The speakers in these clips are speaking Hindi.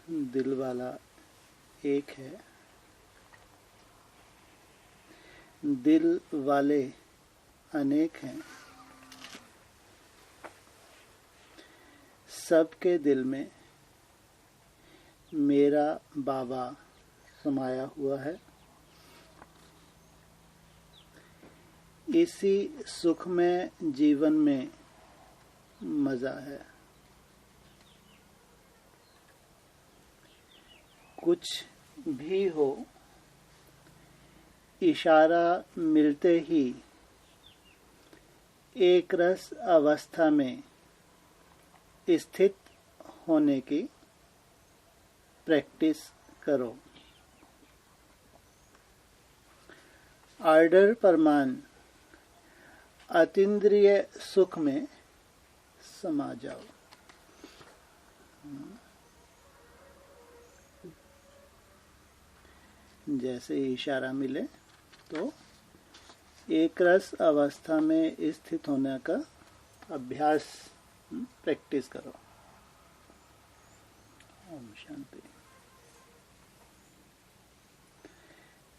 दिल वाला एक है, दिल वाले अनेक हैं। सबके दिल में मेरा बाबा समाया हुआ है। इसी सुख में जीवन में मजा है। कुछ भी हो, इशारा मिलते ही एक रस अवस्था में स्थित होने की प्रैक्टिस करो। आर्डर परमान अतीन्द्रिय सुख में समा जाओ। जैसे ही इशारा मिले तो एक रस अवस्था में स्थित होने का अभ्यास प्रैक्टिस करो। ओम शांति।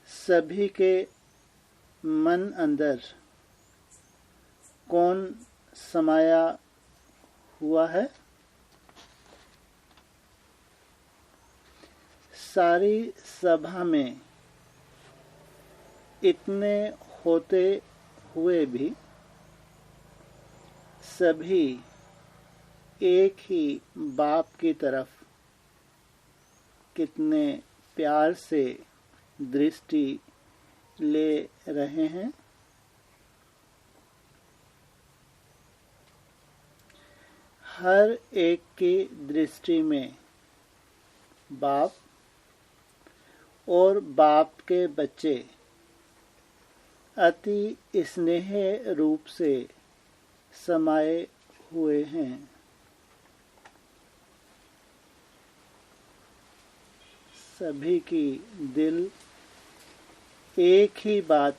सभी के मन अंदर कौन समाया हुआ है? सारी सभा में इतने होते हुए भी सभी एक ही बाप की तरफ कितने प्यार से दृष्टि ले रहे हैं। हर एक की दृष्टि में बाप और बाप के बच्चे अति स्नेह रूप से समाये हुए हैं। सभी की दिल एक ही बात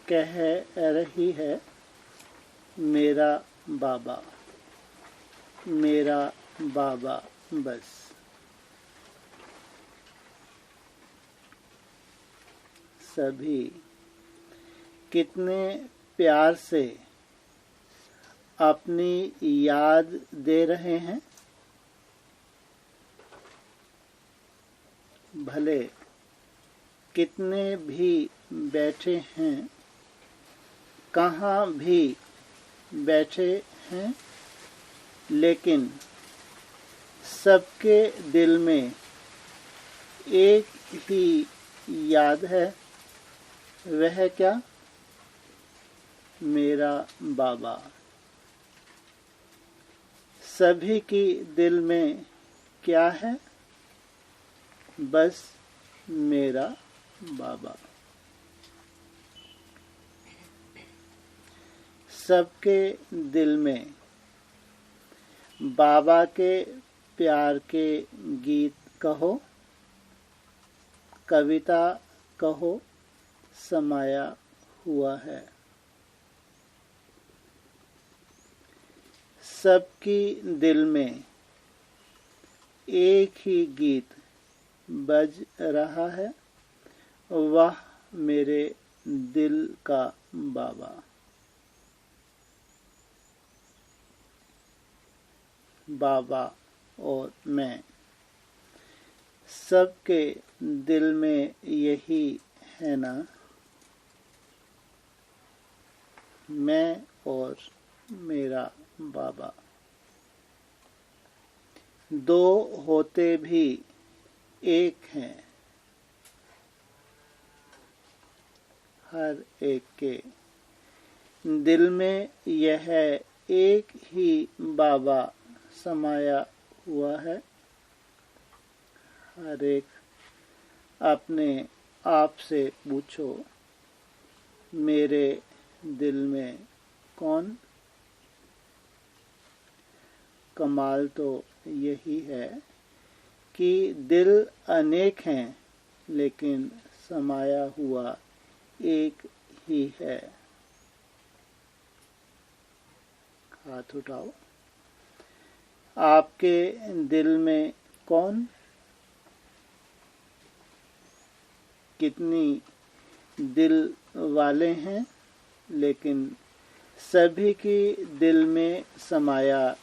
कह रही है, मेरा बाबा, मेरा बाबा बस। सभी कितने प्यार से अपनी याद दे रहे हैं। भले कितने भी बैठे हैं, कहाँ भी बैठे हैं, लेकिन सबके दिल में एक ही याद है। वह क्या? मेरा बाबा। सभी की दिल में क्या है? बस मेरा बाबा। सबके दिल में बाबा के प्यार के गीत कहो, कविता कहो, समाया हुआ है। सबकी दिल में एक ही गीत बज रहा है, वाह मेरे दिल का बाबा। बाबा और मैं, सबके दिल में यही है ना, मैं और मेरा बाबा। दो होते भी एक हैं। हर एक के दिल में यह एक ही बाबा समाया हुआ है। हर एक अपने आप से पूछो, मेरे दिल में कौन? कमाल तो यही है कि दिल अनेक हैं, लेकिन समाया हुआ एक ही है। हाथ उठाओ। आपके दिल में कौन? कितनी दिल वाले हैं, लेकिन सभी की दिल में समाया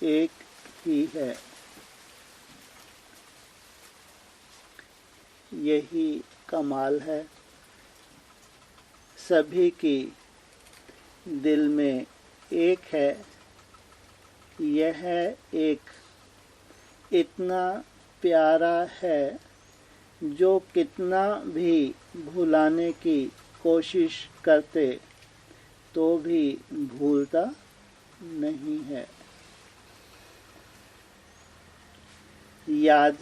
एक ही है। यही कमाल है। सभी की दिल में एक है। यह एक इतना प्यारा है जो कितना भी भुलाने की कोशिश करते तो भी भूलता नहीं है। याद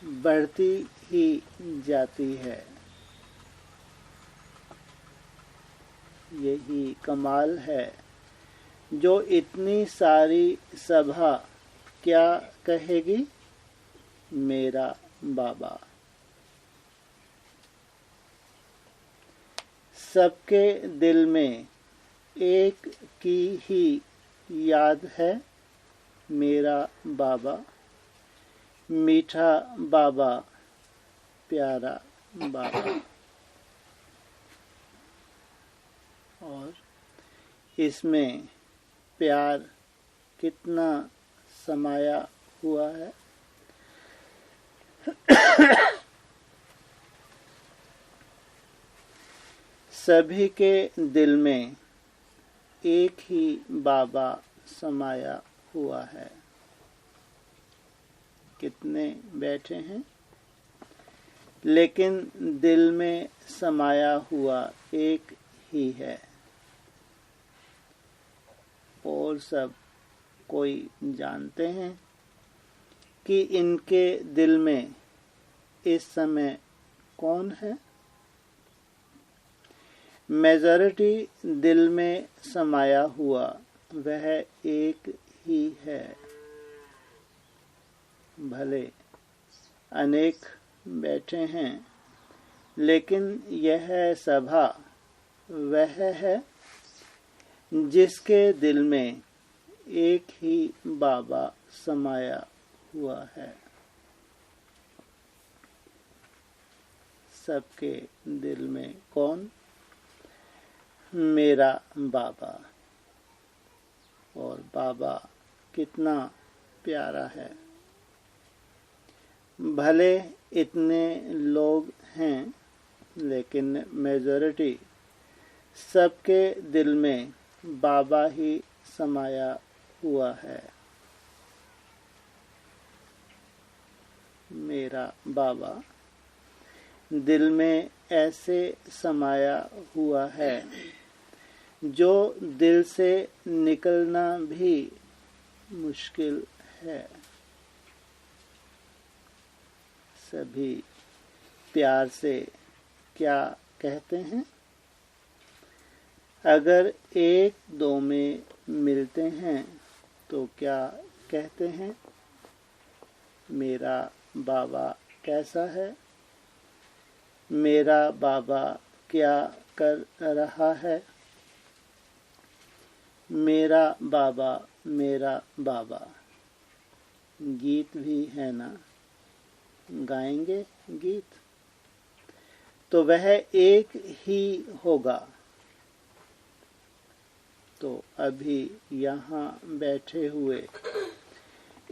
बढ़ती ही जाती है। यही कमाल है। जो इतनी सारी सभा क्या कहेगी, मेरा बाबा। सबके दिल में एक की ही याद है, मेरा बाबा। मीठा बाबा, प्यारा बाबा। और इसमें प्यार कितना समाया हुआ है। सभी के दिल में एक ही बाबा समाया हुआ है। कितने बैठे हैं, लेकिन दिल में समाया हुआ एक ही है। और सब कोई जानते हैं कि इनके दिल में इस समय कौन है। मेजॉरिटी दिल में समाया हुआ वह एक ही है। भले अनेक बैठे हैं, लेकिन यह सभा वह है जिसके दिल में एक ही बाबा समाया हुआ है। सबके दिल में कौन, मेरा बाबा। और बाबा कितना प्यारा है। भले इतने लोग हैं, लेकिन मेजॉरिटी सबके दिल में बाबा ही समाया हुआ है। मेरा बाबा दिल में ऐसे समाया हुआ है जो दिल से निकलना भी मुश्किल है। सभी प्यार से क्या कहते हैं, अगर एक दो में मिलते हैं तो क्या कहते हैं, मेरा बाबा कैसा है, मेरा बाबा क्या कर रहा है, मेरा बाबा मेरा बाबा। गीत भी है ना, गाएंगे गीत तो वह एक ही होगा। तो अभी यहाँ बैठे हुए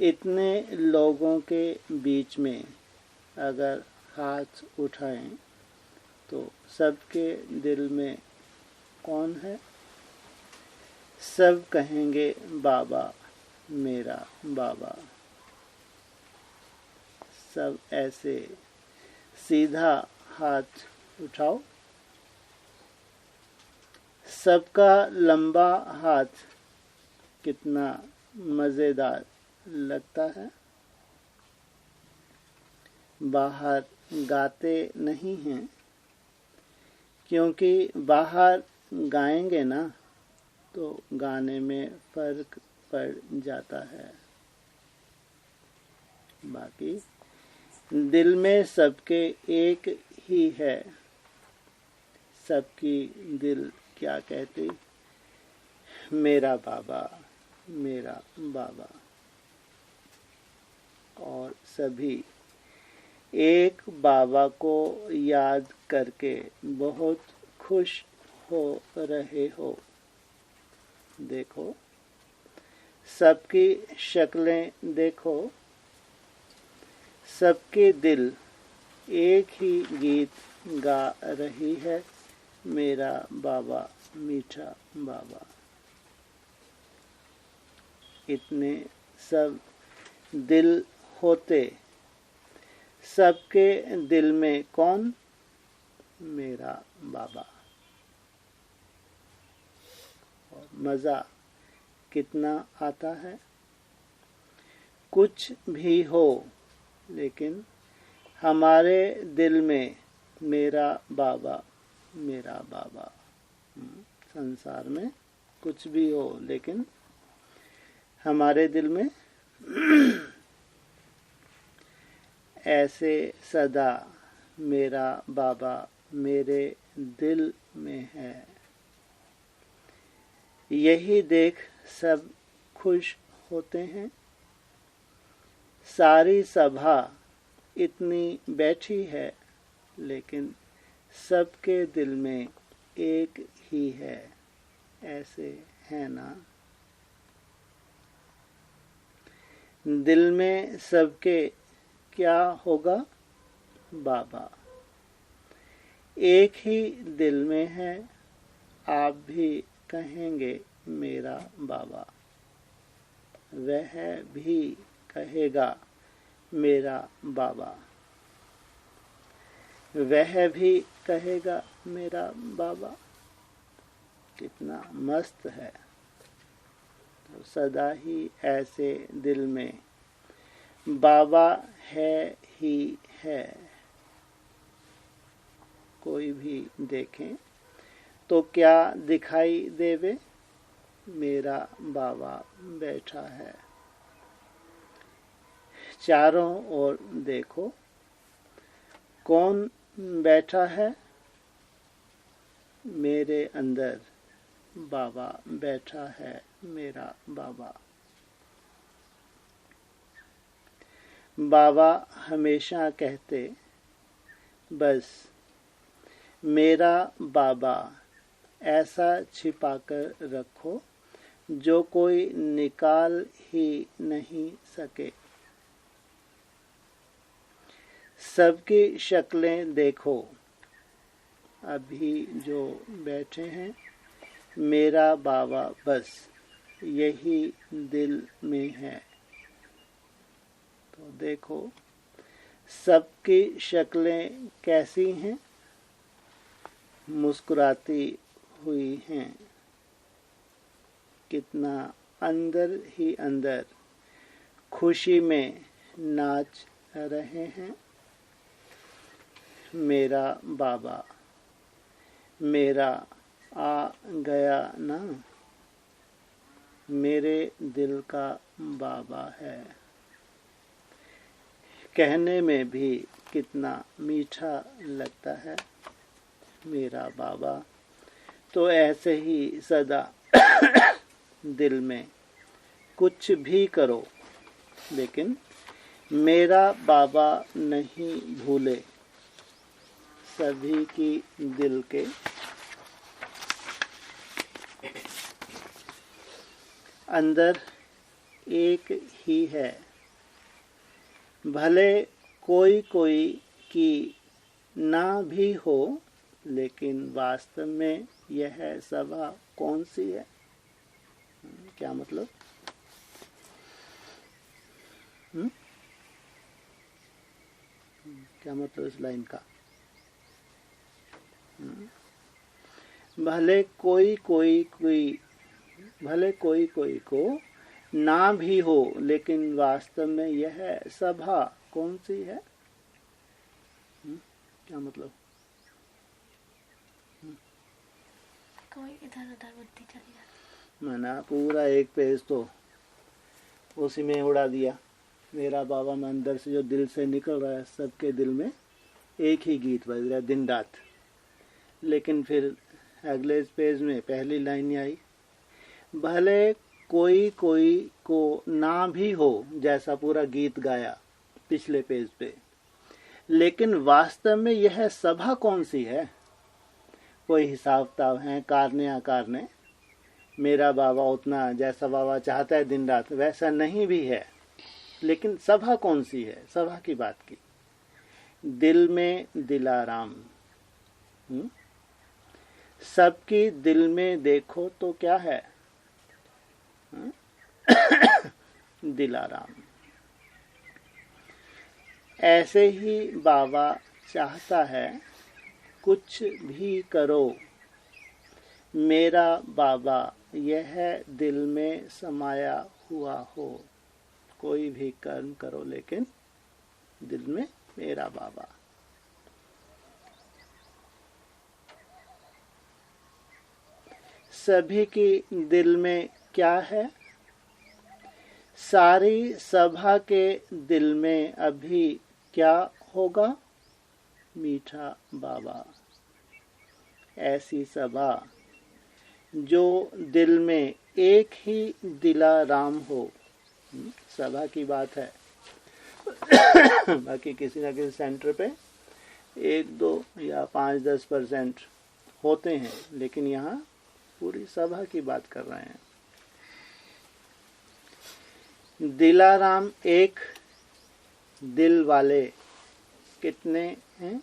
इतने लोगों के बीच में अगर हाथ उठाएं तो सबके दिल में कौन है। सब कहेंगे बाबा, मेरा बाबा। सब ऐसे सीधा हाथ उठाओ। सबका लंबा हाथ कितना मजेदार लगता है। बाहर गाते नहीं हैं, क्योंकि बाहर गाएंगे ना तो गाने में फर्क पड़ जाता है। बाकी दिल में सबके एक ही है। सबकी दिल क्या कहती, मेरा बाबा मेरा बाबा। और सभी एक बाबा को याद करके बहुत खुश हो रहे हो। देखो, सबकी शक्लें देखो, सबके दिल एक ही गीत गा रही है, मेरा बाबा मीठा बाबा। इतने सब दिल होते, सबके दिल में कौन? मेरा बाबा। और मज़ा कितना आता है। कुछ भी हो, लेकिन हमारे दिल में मेरा बाबा, मेरा बाबा। संसार में कुछ भी हो, लेकिन हमारे दिल में ऐसे सदा मेरा बाबा मेरे दिल में है। यही देख सब खुश होते हैं। सारी सभा इतनी बैठी है, लेकिन सबके दिल में एक ही है, ऐसे है ना? दिल में सबके क्या होगा? बाबा। एक ही दिल में है, आप भी कहेंगे मेरा बाबा। वह भी कहेगा मेरा बाबा। वह भी कहेगा मेरा बाबा। कितना मस्त है। तो सदा ही ऐसे दिल में बाबा है ही है। कोई भी देखें तो क्या दिखाई देवे? मेरा बाबा बैठा है। चारों ओर देखो, कौन बैठा है? मेरे अंदर बाबा बैठा है, मेरा बाबा। बाबा हमेशा कहते, बस मेरा बाबा ऐसा छिपाकर रखो जो कोई निकाल ही नहीं सके। सबकी शक्लें देखो, अभी जो बैठे हैं, मेरा बाबा बस यही दिल में है। तो देखो, सबकी शक्लें कैसी हैं? मुस्कुराती हुई हैं। कितना अंदर ही अंदर खुशी में नाच रहे हैं। मेरा बाबा मेरा आ गया ना, मेरे दिल का बाबा है। कहने में भी कितना मीठा लगता है, मेरा बाबा। तो ऐसे ही सदा दिल में कुछ भी करो, लेकिन मेरा बाबा नहीं भूले। सभी की दिल के अंदर एक ही है। भले कोई कोई की ना भी हो, लेकिन वास्तव में यह सभा कौन सी है? क्या मतलब? क्या मतलब इस लाइन का? भले कोई कोई को ना भी हो, लेकिन वास्तव में यह सभा कौन सी है? क्या मतलब? कोई इधर उधर बुद्धि चली जाती। मैंने पूरा एक पेज तो उसी में उड़ा दिया। मेरा बाबा में अंदर से जो दिल से निकल रहा है, सबके दिल में एक ही गीत बज रहा है दिन रात। लेकिन फिर अगले पेज में पहली लाइन आई, भले कोई को ना भी हो, जैसा पूरा गीत गाया पिछले पेज पे, लेकिन वास्तव में यह सभा कौन सी है? कोई हिसाब किताब है, कारने अकारने। मेरा बाबा उतना जैसा बाबा चाहता है दिन रात वैसा नहीं भी है, लेकिन सभा कौन सी है? सभा की बात की। दिल में दिलाराम। सबकी दिल में देखो तो क्या है? दिलाराम। ऐसे ही बाबा चाहता है, कुछ भी करो मेरा बाबा यह दिल में समाया हुआ हो। कोई भी कर्म करो लेकिन दिल में मेरा बाबा। सभी की दिल में क्या है? सारी सभा के दिल में अभी क्या होगा? मीठा बाबा। ऐसी सभा जो दिल में एक ही दिलाराम हो। सभा की बात है। बाकी किसी न किसी सेंटर पे 1-2 या 5-10% होते हैं, लेकिन यहाँ पूरी सभा की बात कर रहे हैं। दिलाराम एक, दिल वाले कितने हैं?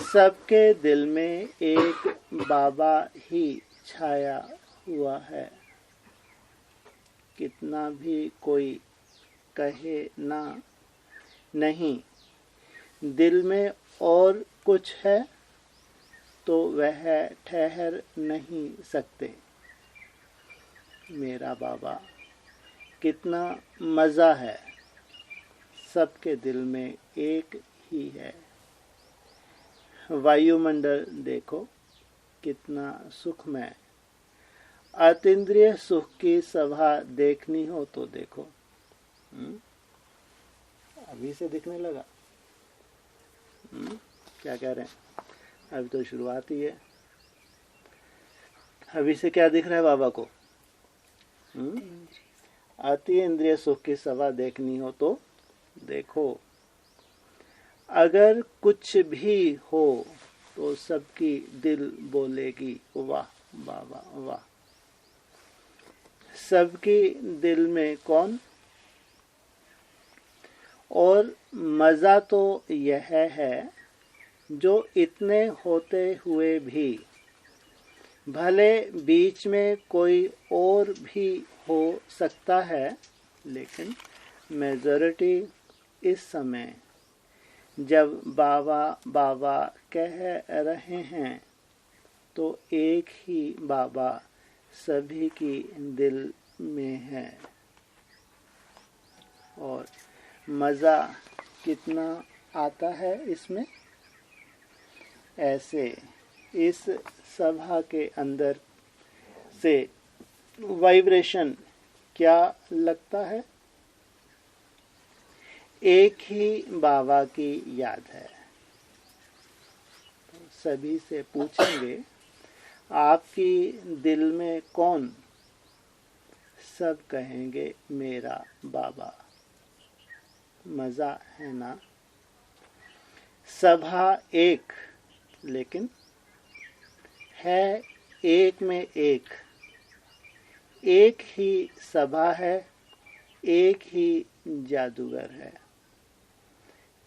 सबके दिल में एक बाबा ही छाया हुआ है। कितना भी कोई कहे ना नहीं, दिल में और कुछ है तो वह ठहर नहीं सकते। मेरा बाबा। कितना मज़ा है, सबके दिल में एक ही है। वायुमंडल देखो कितना सुखमय। अतीन्द्रिय सुख की सभा देखनी हो तो देखो। अभी से दिखने लगा। क्या कह रहे हैं? अभी तो शुरुआत ही है। अभी से क्या दिख रहा है बाबा को? अति इंद्रिय सुख की सभा देखनी हो तो देखो। अगर कुछ भी हो तो सबकी दिल बोलेगी वाह बाबा वाह। सबकी दिल में कौन? और मज़ा तो यह है, जो इतने होते हुए भी भले बीच में कोई और भी हो सकता है, लेकिन मेजॉरिटी इस समय जब बाबा बाबा कह रहे हैं तो एक ही बाबा सभी की दिल में है। और मज़ा कितना आता है इसमें। ऐसे इस सभा के अंदर से वाइब्रेशन क्या लगता है? एक ही बाबा की याद है। तो सभी से पूछेंगे आपकी दिल में कौन? सब कहेंगे मेरा बाबा। मज़ा है ना? सभा एक, लेकिन है एक में एक। एक ही सभा है, एक ही जादूगर है।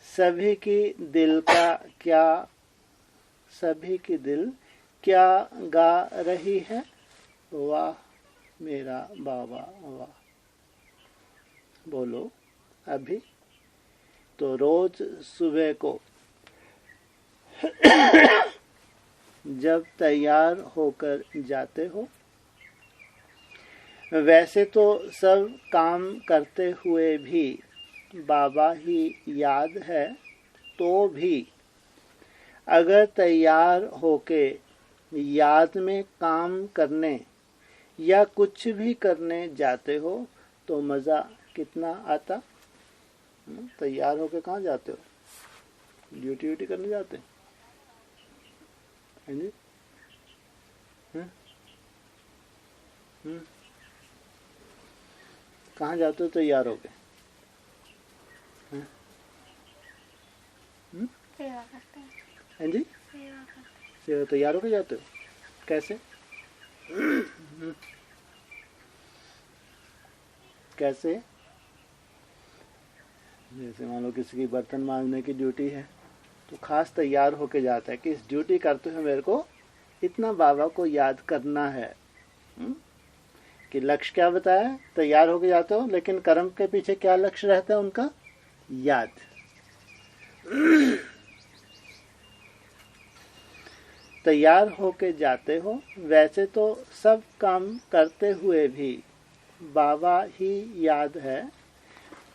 सभी की दिल का क्या, सभी की दिल क्या गा रही है? वाह मेरा बाबा वाह। बोलो अभी। तो रोज सुबह को जब तैयार होकर जाते हो, वैसे तो सब काम करते हुए भी बाबा ही याद है, तो भी अगर तैयार होके याद में काम करने या कुछ भी करने जाते हो तो मज़ा कितना आता। तैयार होके कहाँ जाते हो? ड्यूटी करने जाते हैं जी? कहाँ जाते हो तैयार होके? सेवा करते हैं। हैं जी? सेवा करते हैं। सेवा तैयार होके जाते हो? कैसे? कैसे? जैसे मान लो किसी की बर्तन मांजने की ड्यूटी है तो खास तैयार होके जाता है कि इस ड्यूटी करते हुए मेरे को इतना बाबा को याद करना है। कि लक्ष्य क्या बताया? तैयार होके जाते हो, लेकिन कर्म के पीछे क्या लक्ष्य रहता है उनका? याद। तैयार होके जाते हो, वैसे तो सब काम करते हुए भी बाबा ही याद है,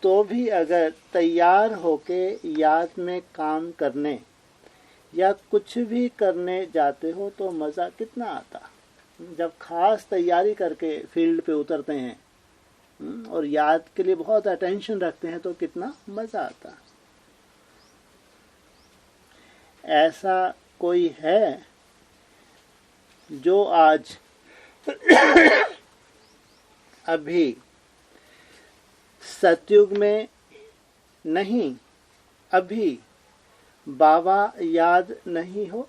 तो भी अगर तैयार होके याद में काम करने या कुछ भी करने जाते हो तो मज़ा कितना आता। जब खास तैयारी करके फील्ड पे उतरते हैं और याद के लिए बहुत अटेंशन रखते हैं तो कितना मज़ा आता। ऐसा कोई है जो आज अभी सतयुग में नहीं, अभी बाबा याद नहीं हो?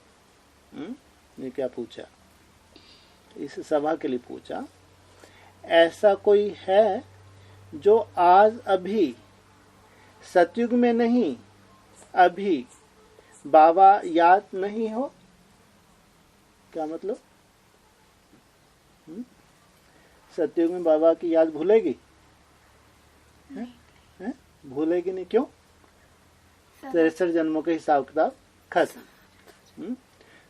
ये क्या पूछा? इस सभा के लिए पूछा। ऐसा कोई है जो आज अभी सतयुग में नहीं, अभी बाबा याद नहीं हो? क्या मतलब? सतयुग में बाबा की याद भूलेगी? भूलेगी नहीं, क्यों? 63 जन्मों के हिसाब किताब खत्म।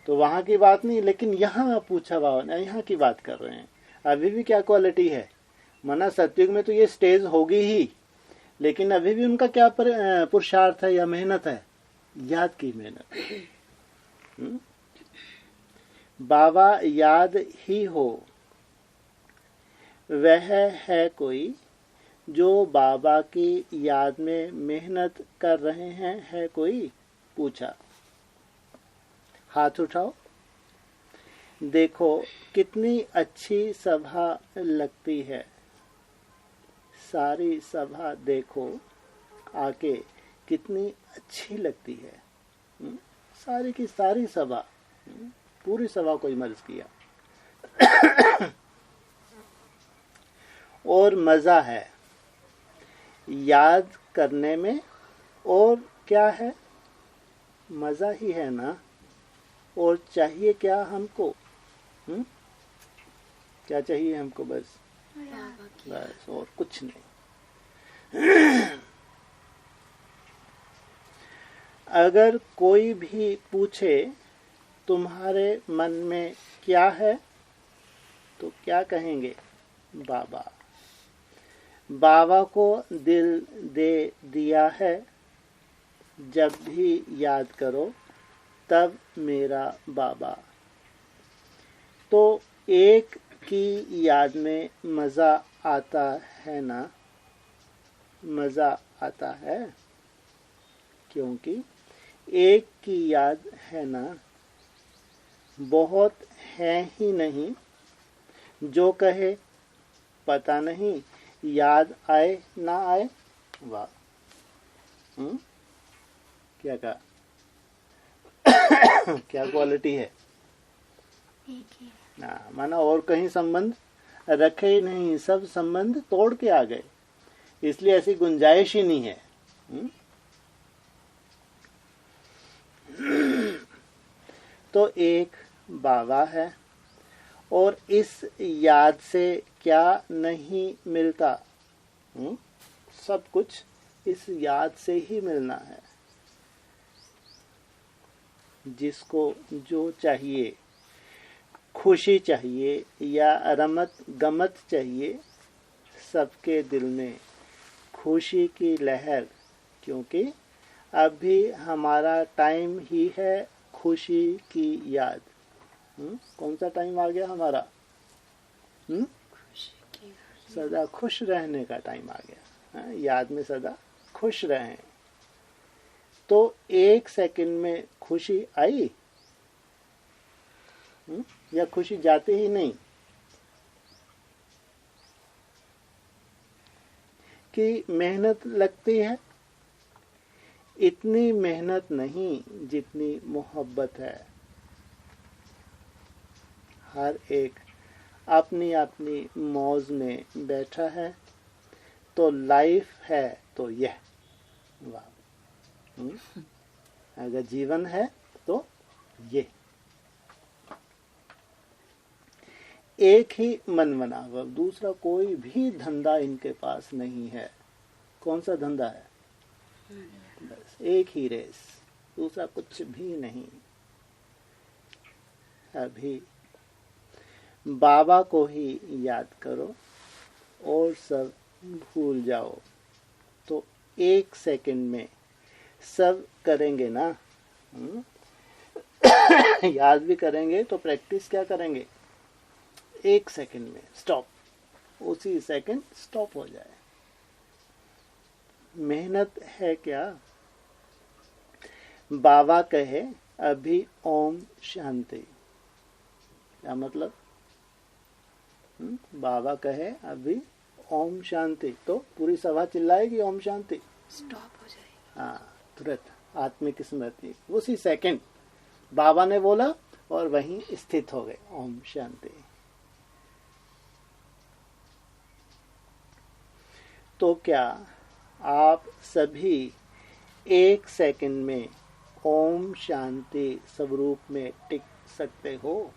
तो वहां की बात नहीं, लेकिन यहाँ पूछा बाबा ने, यहाँ की बात कर रहे हैं। अभी भी क्या क्वालिटी है? माना सतयुग में तो ये स्टेज होगी ही, लेकिन अभी भी उनका क्या पुरुषार्थ है या मेहनत है? याद की मेहनत। बाबा याद ही हो, वह है कोई जो बाबा की याद में मेहनत कर रहे हैं? है कोई? पूछा। हाथ उठाओ। देखो कितनी अच्छी सभा लगती है। सारी सभा देखो आके कितनी अच्छी लगती है। सारी की सारी सभा, पूरी सभा को इमर्ज किया। और मज़ा है याद करने में। और क्या है? मज़ा ही है ना। और चाहिए क्या हमको? क्या चाहिए हमको? बस बस, और कुछ नहीं। अगर कोई भी पूछे तुम्हारे मन में क्या है, तो क्या कहेंगे? बाबा। बाबा को दिल दे दिया है, जब भी याद करो तब मेरा बाबा। तो एक की याद में मज़ा आता है ना? मज़ा आता है क्योंकि एक की याद है ना। बहुत है ही नहीं जो कहे पता नहीं याद आए ना आए। वाह! क्या कहा? क्या क्वालिटी है? एक ही है। माना और कहीं संबंध रखे ही नहीं, सब संबंध तोड़ के आ गए, इसलिए ऐसी गुंजाइश ही नहीं है। तो एक बाबा है और इस याद से क्या नहीं मिलता? सब कुछ इस याद से ही मिलना है। जिसको जो चाहिए, खुशी चाहिए या रमत गमत चाहिए, सबके दिल में खुशी की लहर। क्योंकि अभी हमारा टाइम ही है खुशी की याद। कौन सा टाइम आ गया हमारा? सदा खुश रहने का टाइम आ गया। याद में सदा खुश रहें। तो एक सेकंड में खुशी आई या खुशी जाती ही नहीं? कि मेहनत लगती है, इतनी मेहनत नहीं जितनी मोहब्बत है। हर एक अपनी अपनी मौज में बैठा है, तो लाइफ है तो यह। वाह। अगर जीवन है तो ये। एक ही मन मनावव, दूसरा कोई भी धंधा इनके पास नहीं है। कौन सा धंधा है? बस एक ही रेस, दूसरा कुछ भी नहीं। अभी बाबा को ही याद करो और सब भूल जाओ, तो 1 सेकंड में सब करेंगे ना। याद भी करेंगे तो प्रैक्टिस क्या करेंगे? 1 सेकंड में स्टॉप, उसी सेकंड स्टॉप हो जाए। मेहनत है क्या? बाबा कहे अभी ओम शांति, क्या मतलब? बाबा कहे अभी ओम शांति, तो पूरी सभा चिल्लाएगी ओम शांति, स्टॉप हो जाएगी। हाँ, तुरंत आत्मिक स्मृति, उसी सेकंड बाबा ने बोला और वहीं स्थित हो गए ओम शांति। तो क्या आप सभी 1 सेकंड में ओम शांति स्वरूप में टिक सकते हो?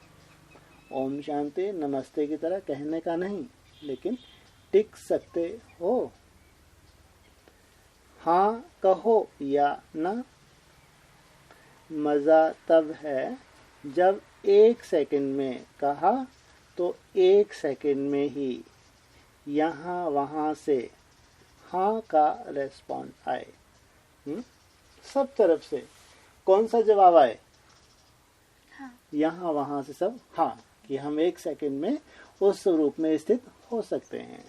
ओम शांति नमस्ते की तरह कहने का नहीं, लेकिन टिक सकते हो? हाँ कहो या ना। मजा तब है जब 1 सेकंड में कहा तो 1 सेकंड में ही यहाँ वहाँ से हाँ का रेस्पॉन्ड आए। सब तरफ से कौन सा जवाब आए? हाँ। यहाँ वहाँ से सब हाँ, कि हम 1 सेकंड में उस स्वरूप में स्थित हो सकते हैं।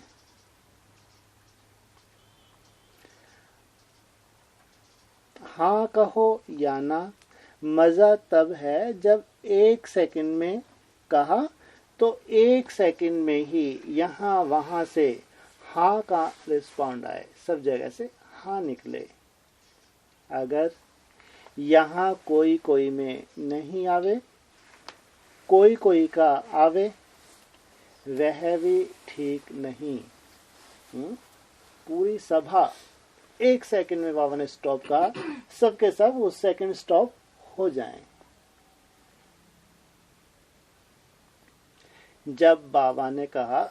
हाँ कहो या ना। मजा तब है जब 1 सेकंड में कहा तो 1 सेकंड में ही यहाँ वहाँ से हाँ का रिस्पॉन्ड आए, सब जगह से हाँ निकले। अगर यहाँ कोई कोई में नहीं आवे, कोई कोई का आवे, वह भी ठीक नहीं। पूरी सभा 1 सेकंड में बाबा ने स्टॉप कहा, सबके सब उस सेकंड स्टॉप हो जाएं। जब बाबा ने कहा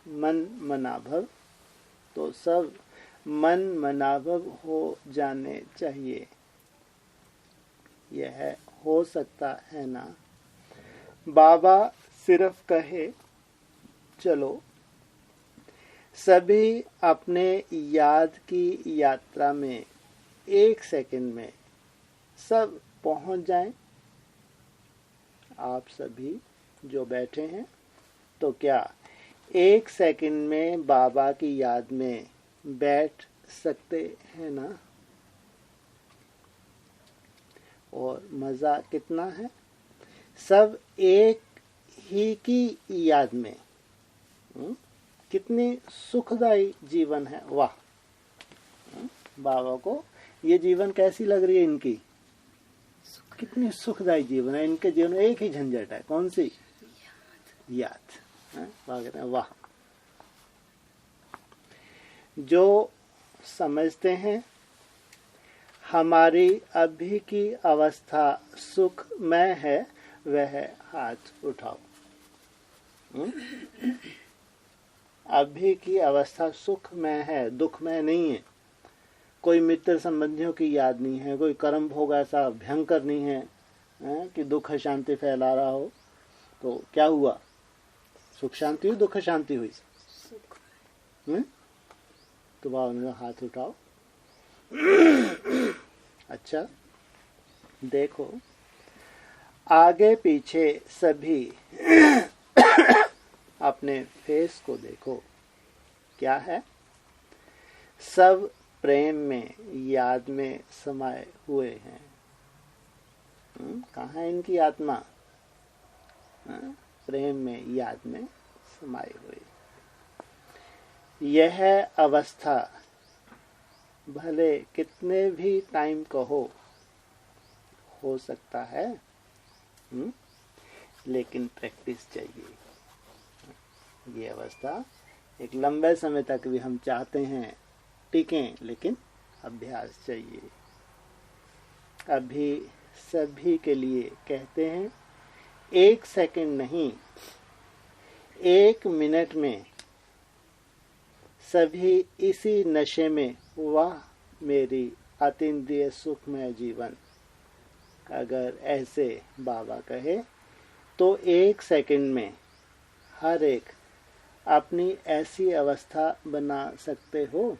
मन मनाभव, तो सब मन मनाभव हो जाने चाहिए। यह हो सकता है ना? बाबा सिर्फ कहे चलो सभी अपने याद की यात्रा में 1 सेकंड में सब पहुंच जाएं। आप सभी जो बैठे हैं, तो क्या 1 सेकंड में बाबा की याद में बैठ सकते हैं ना? और मजा कितना है, सब एक ही की याद में। कितनी सुखदायी जीवन है। वाह। बाबा को ये जीवन कैसी लग रही है इनकी? कितनी सुखदायी जीवन है इनके जीवन में। एक ही झंझट है, कौन सी? याद। वाह। जो समझते हैं हमारी अभी की अवस्था सुखमय है, वह हाथ उठाओ। अभी की अवस्था सुखमय है, दुखमय नहीं है। कोई मित्र संबंधियों की याद नहीं है, कोई कर्म भोग ऐसा भयंकर नहीं है कि दुख शांति फैला रहा हो। तो क्या हुआ? सुख शांति हुई, दुख शांति हुई? तो बाबा ने हाथ उठाओ। अच्छा देखो, आगे पीछे सभी अपने फेस को देखो, क्या है? सब प्रेम में याद में समाये हुए हैं। कहाँ है इनकी आत्मा? प्रेम में याद में समाये हुए। यह अवस्था भले कितने भी टाइम कहो, हो सकता है, लेकिन प्रैक्टिस चाहिए। ये अवस्था एक लंबे समय तक भी हम चाहते हैं टिकें, लेकिन अभ्यास चाहिए। अभी सभी के लिए कहते हैं, 1 सेकंड नहीं, 1 मिनट में सभी इसी नशे में, वाह मेरी अतीन्द्रिय सुखमय जीवन। अगर ऐसे बाबा कहे तो 1 सेकंड में हर एक अपनी ऐसी अवस्था बना सकते हो।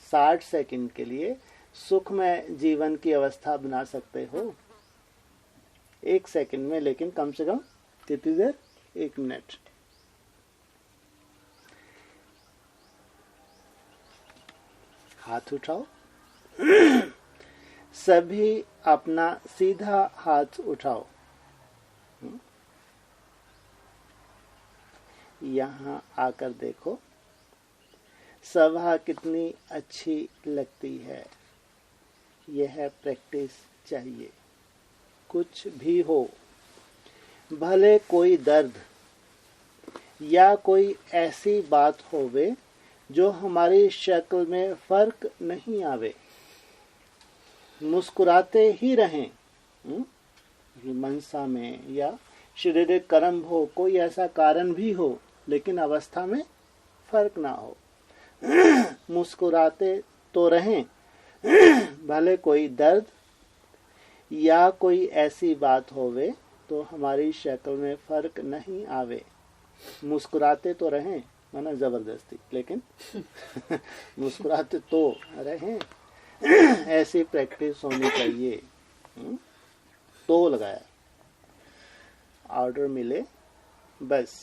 60 सेकंड के लिए सुखमय जीवन की अवस्था बना सकते हो 1 सेकंड में, लेकिन कम से कम कितनी देर? 1 मिनट। हाथ उठाओ। सभी अपना सीधा हाथ उठाओ। यहाँ आकर देखो सभा कितनी अच्छी लगती है। यह प्रैक्टिस चाहिए। कुछ भी हो, भले कोई दर्द या कोई ऐसी बात होवे जो हमारी शक्ल में फर्क नहीं आवे, मुस्कुराते ही रहें। मनसा में या शारीरिक कर्म हो, कोई ऐसा कारण भी हो, लेकिन अवस्था में फर्क ना हो, मुस्कुराते तो रहें। भले कोई दर्द या कोई ऐसी बात होवे तो हमारी शक्ल में फर्क नहीं आवे, मुस्कुराते तो रहें, माना जबरदस्ती, लेकिन मुस्कुराते तो रहें। ऐसी प्रैक्टिस होनी चाहिए। तो लगाया, ऑर्डर मिले बस।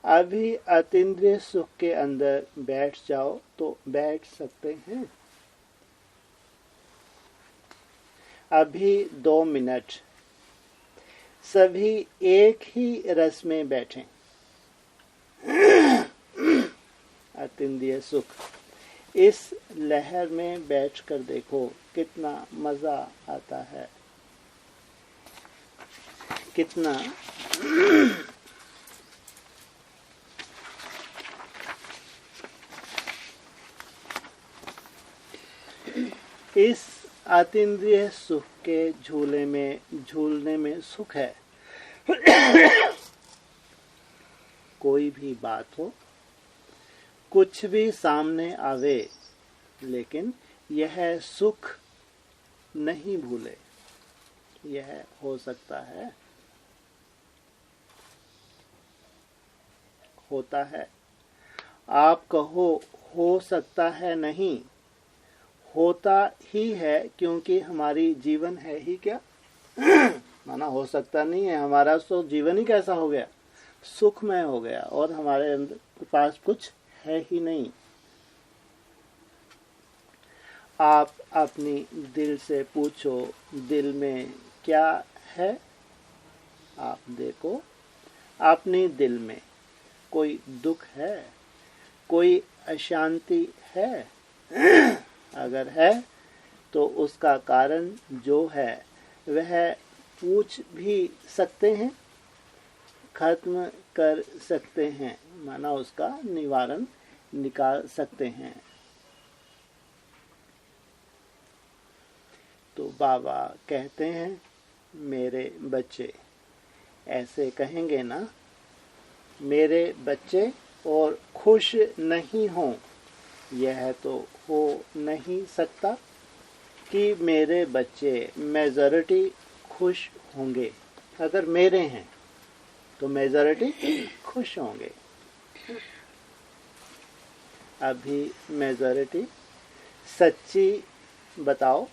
अभी अतीन्द्रिय सुख के अंदर बैठ जाओ तो बैठ सकते हैं। अभी 2 मिनट सभी एक ही रस में बैठें। अतीन्द्रिय सुख, इस लहर में बैठकर देखो कितना मजा आता है, कितना इस अतीन्द्रिय सुख के झूलने में सुख है। कोई भी बात हो, कुछ भी सामने आवे, लेकिन यह सुख नहीं भूले। यह हो सकता है, होता है। आप कहो हो सकता है, नहीं, होता ही है, क्योंकि हमारी जीवन है ही क्या। माना हो सकता नहीं है, हमारा तो जीवन ही कैसा हो गया, सुखमय हो गया, और हमारे अंदर पास कुछ है ही नहीं। आप अपनी दिल से पूछो, दिल में क्या है। आप देखो अपने दिल में कोई दुख है, कोई अशांति है। अगर है तो उसका कारण जो है वह पूछ भी सकते हैं, खत्म कर सकते हैं, माना उसका निवारण निकाल सकते हैं। तो बाबा कहते हैं, मेरे बच्चे, ऐसे कहेंगे ना, मेरे बच्चे, और खुश नहीं हों, यह तो हो नहीं सकता कि मेरे बच्चे मेजॉरिटी खुश होंगे। अगर मेरे हैं तो मेजॉरिटी खुश होंगे। अभी मेजॉरिटी सच्ची बताओ,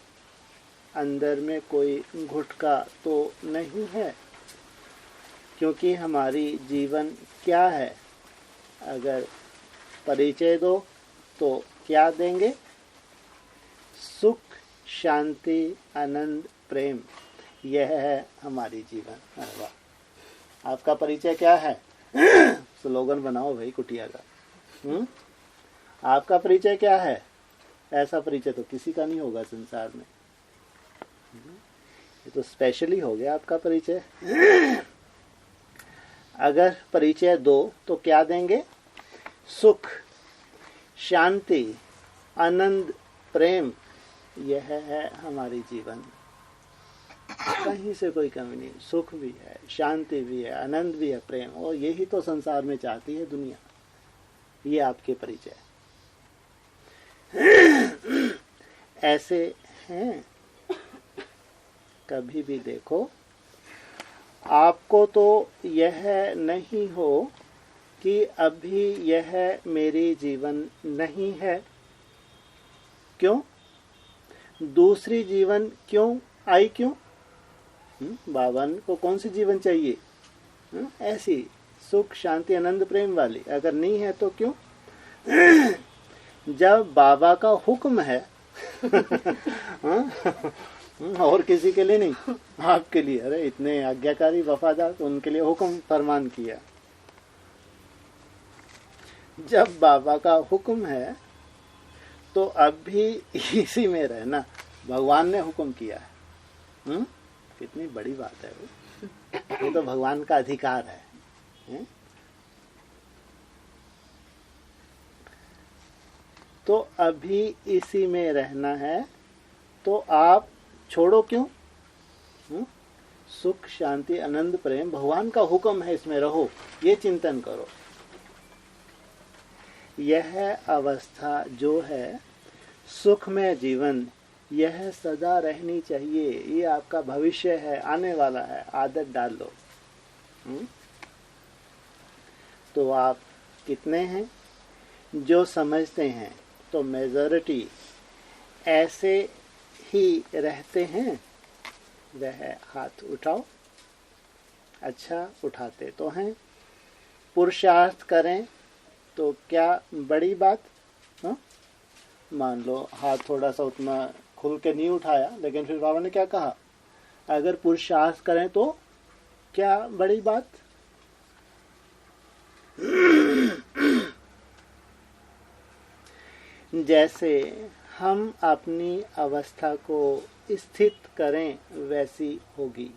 अंदर में कोई घुटका तो नहीं है, क्योंकि हमारी जीवन क्या है। अगर परिचय दो तो क्या देंगे? सुख, शांति, आनंद, प्रेम, यह है हमारी जीवन। अरे वाह, आपका परिचय क्या है? स्लोगन बनाओ भाई कुटिया का। आपका परिचय क्या है? ऐसा परिचय तो किसी का नहीं होगा संसार में। ये तो स्पेशली हो गया आपका परिचय। अगर परिचय दो तो क्या देंगे? सुख, शांति, आनंद, प्रेम। यह है हमारी जीवन। कहीं से कोई कमी नहीं। सुख भी है, शांति भी है, आनंद भी है, प्रेम। और यही तो संसार में चाहती है दुनिया। ये आपके परिचय ऐसे हैं। कभी भी देखो, आपको तो यह नहीं हो कि अभी यह मेरी जीवन नहीं है। क्यों? दूसरी जीवन क्यों आई? क्यों? बाबा को कौन सी जीवन चाहिए? ऐसी सुख, शांति, आनंद, प्रेम वाली। अगर नहीं है तो क्यों? जब बाबा का हुक्म है और किसी के लिए नहीं, आपके लिए। अरे इतने आज्ञाकारी वफादार, तो उनके लिए हुक्म फरमान किया। जब बाबा का हुक्म है तो अब भी इसी में रहना। भगवान ने हुक्म किया है। कितनी बड़ी बात है वो। ये तो भगवान का अधिकार है। तो अभी इसी में रहना है, तो आप छोड़ो क्यों? सुख, शांति, आनंद, प्रेम, भगवान का हुक्म है, इसमें रहो। ये चिंतन करो। यह अवस्था जो है सुखमय जीवन, यह सदा रहनी चाहिए। ये आपका भविष्य है, आने वाला है। आदत डाल लो। तो आप कितने हैं जो समझते हैं? तो मेजॉरिटी ऐसे ही रहते हैं। वह हाथ उठाओ। अच्छा, उठाते तो हैं। पुरुषार्थ करें तो क्या बड़ी बात? मान लो हाथ थोड़ा सा उतना खुल के नहीं उठाया, लेकिन फिर बाबा ने क्या कहा? अगर पुरुषार्थ करें तो क्या बड़ी बात? जैसे हम अपनी अवस्था को स्थित करें वैसी होगी।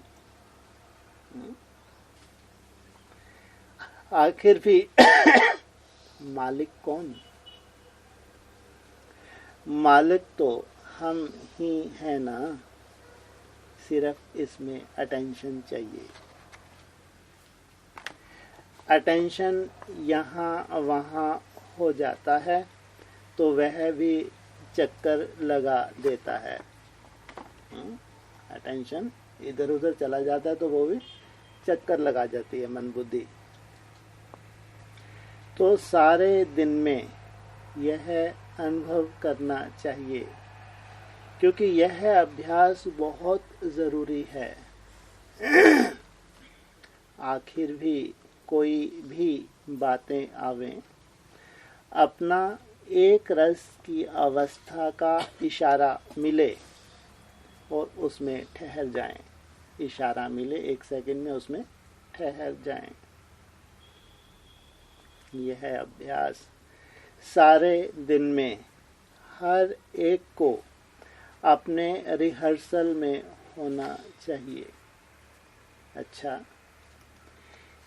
आखिर भी मालिक कौन? मालिक तो हम ही है ना। सिर्फ इसमें अटेंशन चाहिए। अटेंशन यहाँ वहाँ हो जाता है तो वह भी चक्कर लगा देता है। अटेंशन इधर उधर चला जाता है तो वो भी चक्कर लगा जाती है मन बुद्धि। तो सारे दिन में यह अनुभव करना चाहिए, क्योंकि यह अभ्यास बहुत ज़रूरी है। आखिर भी कोई भी बातें आवें, अपना एक रस की अवस्था का इशारा मिले और उसमें ठहर जाएं। इशारा मिले, 1 सेकंड में उसमें ठहर जाएं। यह अभ्यास सारे दिन में हर एक को अपने रिहर्सल में होना चाहिए। अच्छा,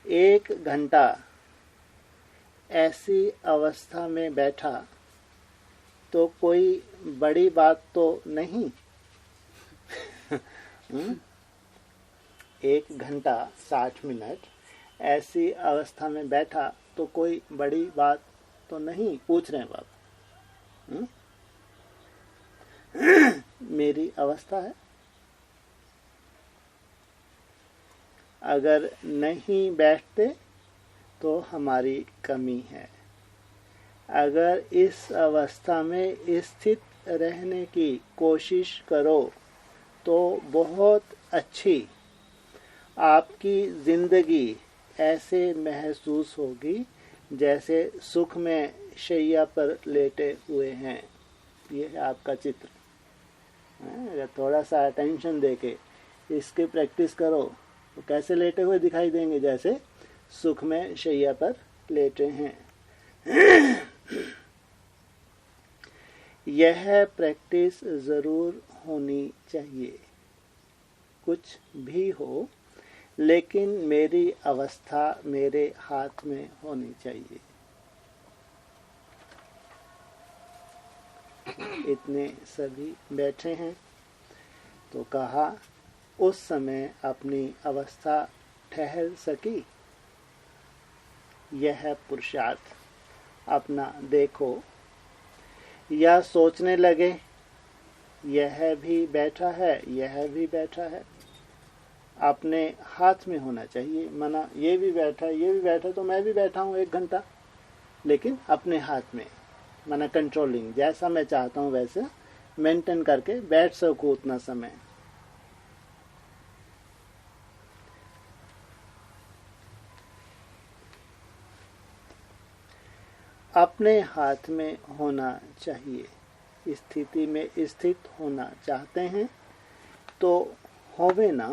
1 घंटा ऐसी अवस्था में बैठा तो कोई बड़ी बात तो नहीं। 1 घंटा 60 मिनट ऐसी अवस्था में बैठा तो कोई बड़ी बात तो नहीं। पूछ रहे हैं बाबा। मेरी अवस्था है। अगर नहीं बैठते तो हमारी कमी है। अगर इस अवस्था में स्थित रहने की कोशिश करो तो बहुत अच्छी आपकी जिंदगी ऐसे महसूस होगी जैसे सुख में शैया पर लेटे हुए हैं। ये है आपका चित्र। अगर थोड़ा सा अटेंशन देके इसकी प्रैक्टिस करो तो कैसे लेटे हुए दिखाई देंगे? जैसे सुख में शैया पर लेटे हैं। यह प्रैक्टिस जरूर होनी चाहिए। कुछ भी हो, लेकिन मेरी अवस्था मेरे हाथ में होनी चाहिए। इतने सभी बैठे हैं तो कहा, उस समय अपनी अवस्था ठहर सकी। यह पुरुषार्थ अपना देखो, या सोचने लगे यह भी बैठा है, यह भी बैठा है। अपने हाथ में होना चाहिए। माना ये भी बैठा है, ये भी बैठा है, तो मैं भी बैठा हूँ 1 घंटा, लेकिन अपने हाथ में। माना कंट्रोलिंग, जैसा मैं चाहता हूँ वैसे मेंटेन करके बैठ सकूँ उतना समय। अपने हाथ में होना चाहिए। स्थिति में स्थित होना चाहते हैं तो होवे ना।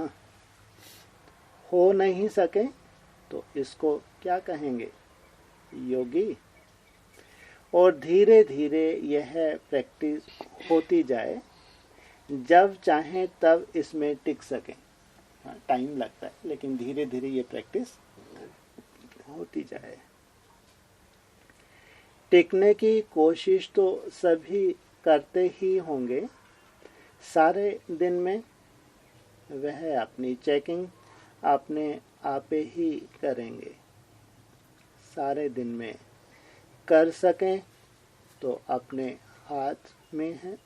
हो नहीं सके तो इसको क्या कहेंगे? योगी। और धीरे धीरे यह प्रैक्टिस होती जाए, जब चाहें तब इसमें टिक सकें। टाइम लगता है, लेकिन धीरे धीरे ये प्रैक्टिस होती जाए। टिकने की कोशिश तो सभी करते ही होंगे सारे दिन में। वह अपनी चेकिंग अपने आप ही करेंगे। सारे दिन में कर सकें तो अपने हाथ में है।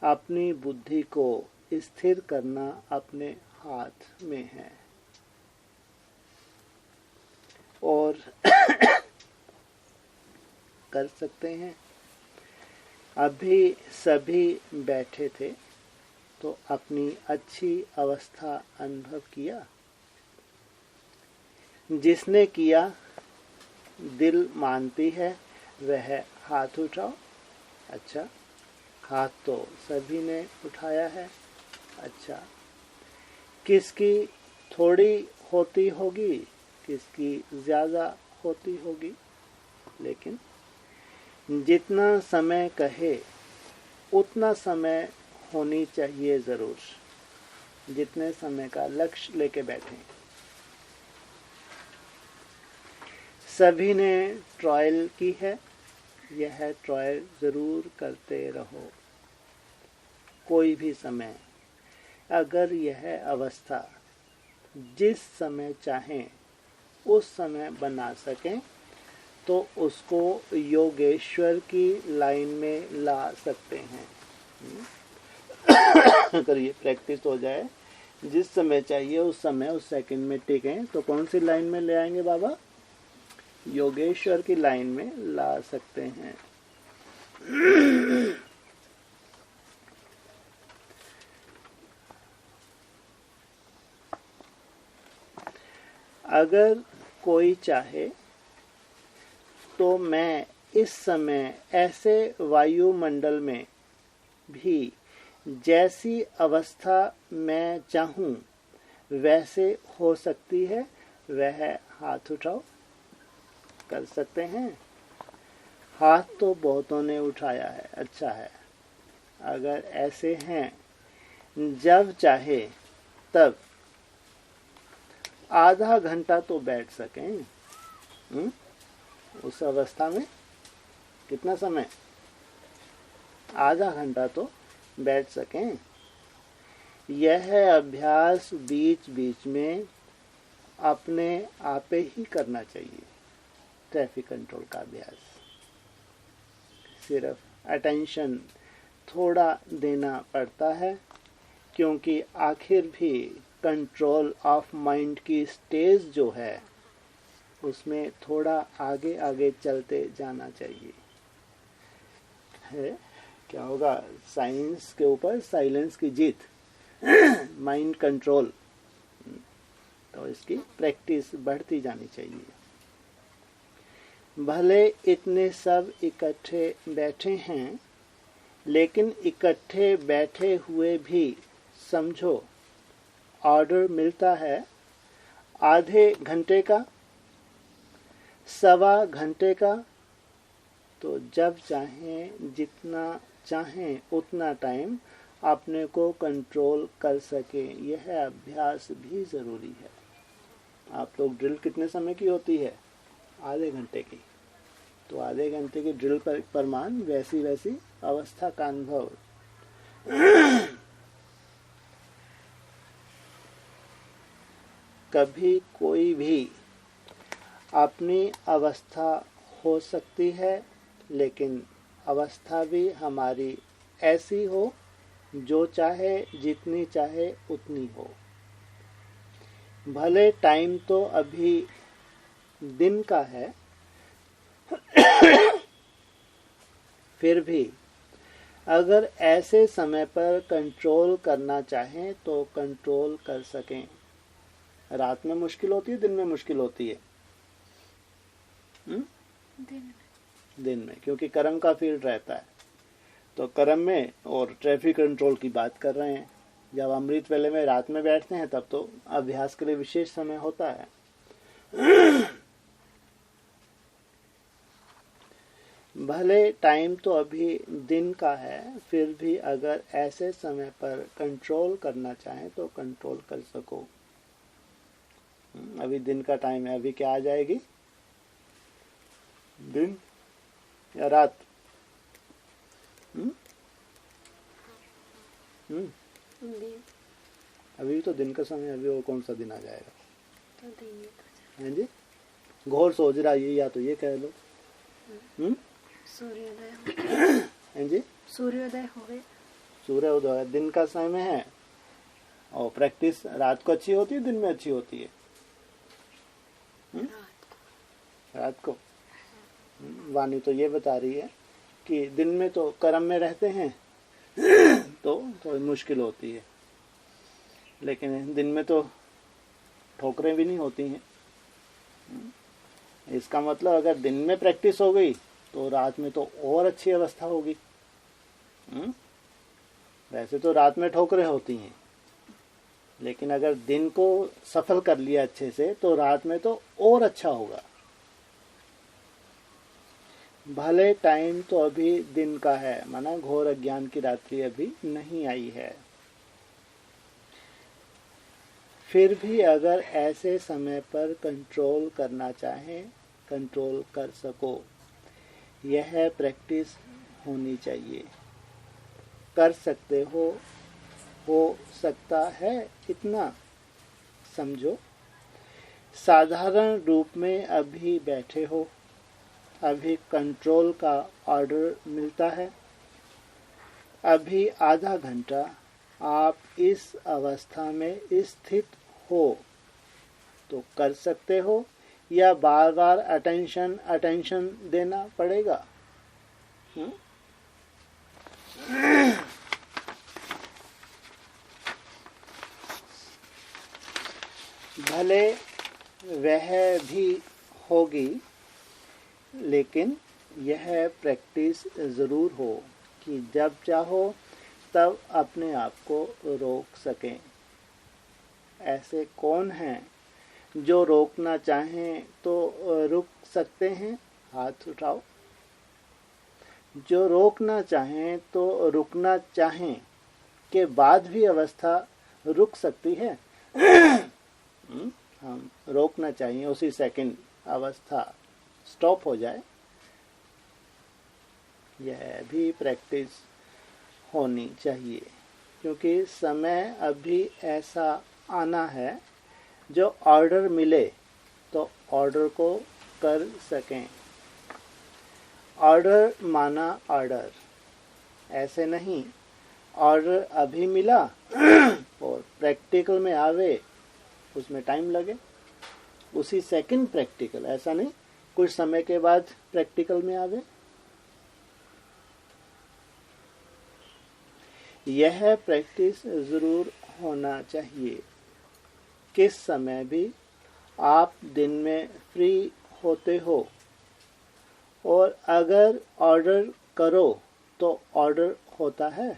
अपनी बुद्धि को स्थिर करना अपने हाथ में है। और कर सकते हैं। अभी सभी बैठे थे तो अपनी अच्छी अवस्था अनुभव किया। जिसने किया दिल मानती है वह हाथ उठाओ। अच्छा, हाथ तो सभी ने उठाया है। अच्छा, किसकी थोड़ी होती होगी, किसकी ज़्यादा होती होगी, लेकिन जितना समय कहे उतना समय होनी चाहिए ज़रूर। जितने समय का लक्ष्य लेके बैठे। सभी ने ट्रायल की है, यह ट्रायल ज़रूर करते रहो। कोई भी समय अगर यह अवस्था जिस समय चाहें उस समय बना सकें तो उसको योगेश्वर की लाइन में ला सकते हैं। अगर ये प्रैक्टिस हो जाए, जिस समय चाहिए उस समय उस सेकंड में टिकें, तो कौन सी लाइन में ले आएंगे बाबा? योगेश्वर की लाइन में ला सकते हैं। अगर कोई चाहे तो मैं इस समय ऐसे वायुमंडल में भी जैसी अवस्था मैं चाहूं वैसे हो सकती है, वह हाथ उठाओ। कर सकते हैं। हाथ तो बहुतों ने उठाया है, अच्छा है। अगर ऐसे हैं, जब चाहे तब आधा घंटा तो बैठ सकें। उस अवस्था में कितना समय? आधा घंटा तो बैठ सकें। यह अभ्यास बीच बीच में अपने आप ही करना चाहिए। ट्रैफिक कंट्रोल का अभ्यास। सिर्फ अटेंशन थोड़ा देना पड़ता है, क्योंकि आखिर भी कंट्रोल ऑफ माइंड की स्टेज जो है उसमें थोड़ा आगे आगे चलते जाना चाहिए। है क्या होगा? साइंस के ऊपर साइलेंस की जीत। Mind control. तो इसकी प्रैक्टिस बढ़ती जानी चाहिए। भले इतने सब इकट्ठे बैठे हैं, लेकिन इकट्ठे बैठे हुए भी समझो ऑर्डर मिलता है आधे घंटे का, 1.25 घंटे का, तो जब चाहें, जितना चाहें उतना टाइम अपने को कंट्रोल कर सकें, यह अभ्यास भी ज़रूरी है। आप लोग ड्रिल कितने समय की होती है? आधे घंटे की। तो आधे घंटे की ड्रिल पर मान वैसी वैसी अवस्था का अनुभव। कभी कोई भी अपनी अवस्था हो सकती है, लेकिन अवस्था भी हमारी ऐसी हो जो चाहे, जितनी चाहे उतनी हो। भले टाइम तो अभी दिन का है, फिर भी अगर ऐसे समय पर कंट्रोल करना चाहें तो कंट्रोल कर सकें। रात में मुश्किल होती है, दिन में मुश्किल होती है? दिन में, क्योंकि कर्म का फील्ड रहता है। तो कर्म में और ट्रैफिक कंट्रोल की बात कर रहे हैं। जब अमृत वेले में रात में बैठते हैं तब तो अभ्यास के लिए विशेष समय होता है। भले टाइम तो अभी दिन का है, फिर भी अगर ऐसे समय पर कंट्रोल करना चाहें तो कंट्रोल कर सको। अभी दिन का टाइम है, अभी क्या आ जाएगी? दिन या रात? अभी तो दिन का समय, अभी और कौन सा दिन आ जाएगा? तो दिन हैं जी? घोर सोच रहा है, या तो ये कह लो। सूर्योदय हो गया। हैं जी? सूर्योदय हो गया। सूर्योदय दिन का समय है, और प्रैक्टिस रात को अच्छी होती है, दिन में अच्छी होती है? रात को। वाणी तो ये बता रही है कि दिन में तो कर्म में रहते हैं तो थोड़ी मुश्किल होती है, लेकिन दिन में तो ठोकरें भी नहीं होती हैं। इसका मतलब अगर दिन में प्रैक्टिस हो गई तो रात में तो और अच्छी अवस्था होगी। वैसे तो रात में ठोकरें होती हैं, लेकिन अगर दिन को सफल कर लिया अच्छे से तो रात में तो और अच्छा होगा। भले टाइम तो अभी दिन का है, माना घोर अज्ञान की रात्रि अभी नहीं आई है, फिर भी अगर ऐसे समय पर कंट्रोल करना चाहें कंट्रोल कर सको। यह प्रैक्टिस होनी चाहिए। कर सकते हो सकता है इतना समझो। साधारण रूप में अभी बैठे हो, अभी कंट्रोल का ऑर्डर मिलता है, अभी आधा घंटा आप इस अवस्था में स्थित हो तो कर सकते हो, या बार बार अटेंशन देना पड़ेगा? भले वह भी होगी, लेकिन यह प्रैक्टिस ज़रूर हो कि जब चाहो तब अपने आप को रोक सकें। ऐसे कौन हैं जो रोकना चाहें तो रुक सकते हैं? हाथ उठाओ। जो रोकना चाहें तो रुकना चाहें के बाद भी अवस्था रुक सकती है। हम रोकना चाहिए, उसी सेकंड अवस्था स्टॉप हो जाए। यह भी प्रैक्टिस होनी चाहिए, क्योंकि समय अभी ऐसा आना है जो ऑर्डर मिले तो ऑर्डर को कर सकें। ऑर्डर माना ऑर्डर, ऐसे नहीं ऑर्डर अभी मिला और प्रैक्टिकल में आवे उसमें टाइम लगे, उसी सेकंड प्रैक्टिकल, ऐसा नहीं कुछ समय के बाद प्रैक्टिकल में आवे। यह प्रैक्टिस ज़रूर होना चाहिए। किस समय भी आप दिन में फ्री होते हो, और अगर ऑर्डर करो तो ऑर्डर होता है,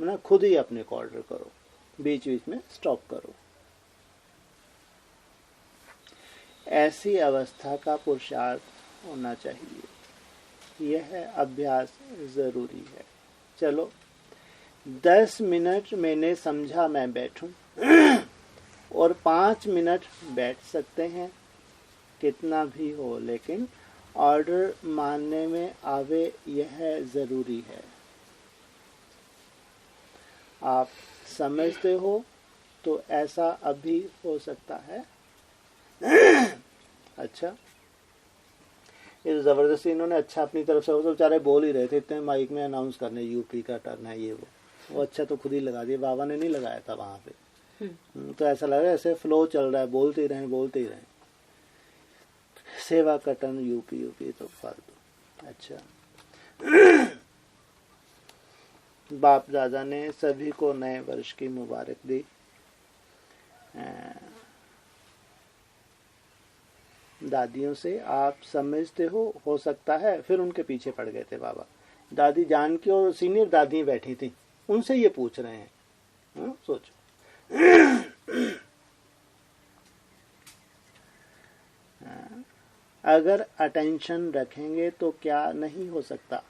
मतलब खुद ही अपने को ऑर्डर करो, बीच बीच में स्टॉप करो। ऐसी अवस्था का पुरुषार्थ होना चाहिए। यह अभ्यास जरूरी है। चलो 10 मिनट मैंने समझा मैं बैठूं और 5 मिनट बैठ सकते हैं, कितना भी हो, लेकिन ऑर्डर मानने में आवे, यह जरूरी है। आप समझते हो तो ऐसा अभी हो सकता है। अच्छा, ये जबरदस्ती इन्होंने अच्छा अपनी तरफ से, वो तो बेचारे बोल ही रहे थे, इतने माइक में अनाउंस करने यूपी का टर्न है ये वो अच्छा तो खुद ही लगा दिया, बाबा ने नहीं लगाया था वहां पे। तो ऐसा लग रहा है ऐसे फ्लो चल रहा है, बोलते ही रहे। सेवा का टर्न यूपी तो फालतू। अच्छा, बाप दादा ने सभी को नए वर्ष की मुबारक दी। दादियों से आप समझते हो सकता है, फिर उनके पीछे पड़ गए थे बाबा। दादी जानकी और सीनियर दादी बैठी थी, उनसे ये पूछ रहे हैं। सोचो। अगर अटेंशन रखेंगे तो क्या नहीं हो सकता?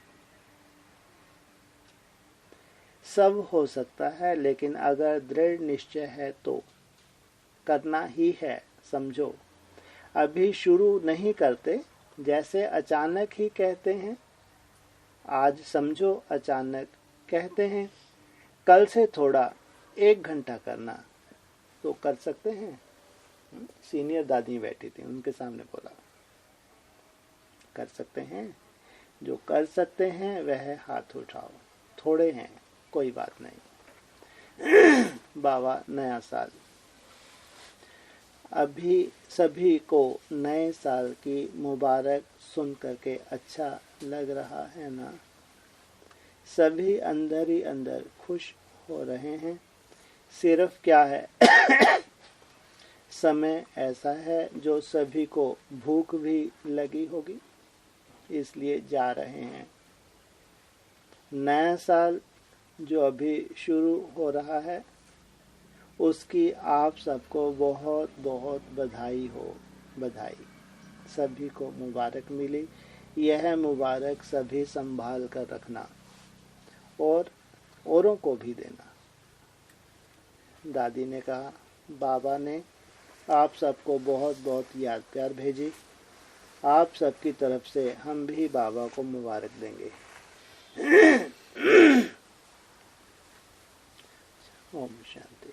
सब हो सकता है, लेकिन अगर दृढ़ निश्चय है तो करना ही है। समझो, अभी शुरू नहीं करते, जैसे अचानक ही कहते हैं आज समझो, अचानक कहते हैं कल से थोड़ा 1 घंटा करना, तो कर सकते हैं। सीनियर दादी बैठी थी, उनके सामने बोला कर सकते हैं। जो कर सकते हैं वह हाथ उठाओ। थोड़े हैं, कोई बात नहीं। बाबा, नया साल। अभी सभी को नए साल की मुबारक सुन करके अच्छा लग रहा है ना? सभी अंदर ही अंदर खुश हो रहे हैं। सिर्फ क्या है, समय ऐसा है जो सभी को भूख भी लगी होगी, इसलिए जा रहे हैं। नया साल जो अभी शुरू हो रहा है, उसकी आप सबको बहुत बहुत बधाई हो। बधाई, सभी को मुबारक मिली। यह मुबारक सभी संभाल कर रखना और औरों को भी देना। दादी ने कहा, बाबा ने आप सबको बहुत बहुत याद प्यार भेजी। आप सबकी तरफ से हम भी बाबा को मुबारक देंगे। ओम शांति।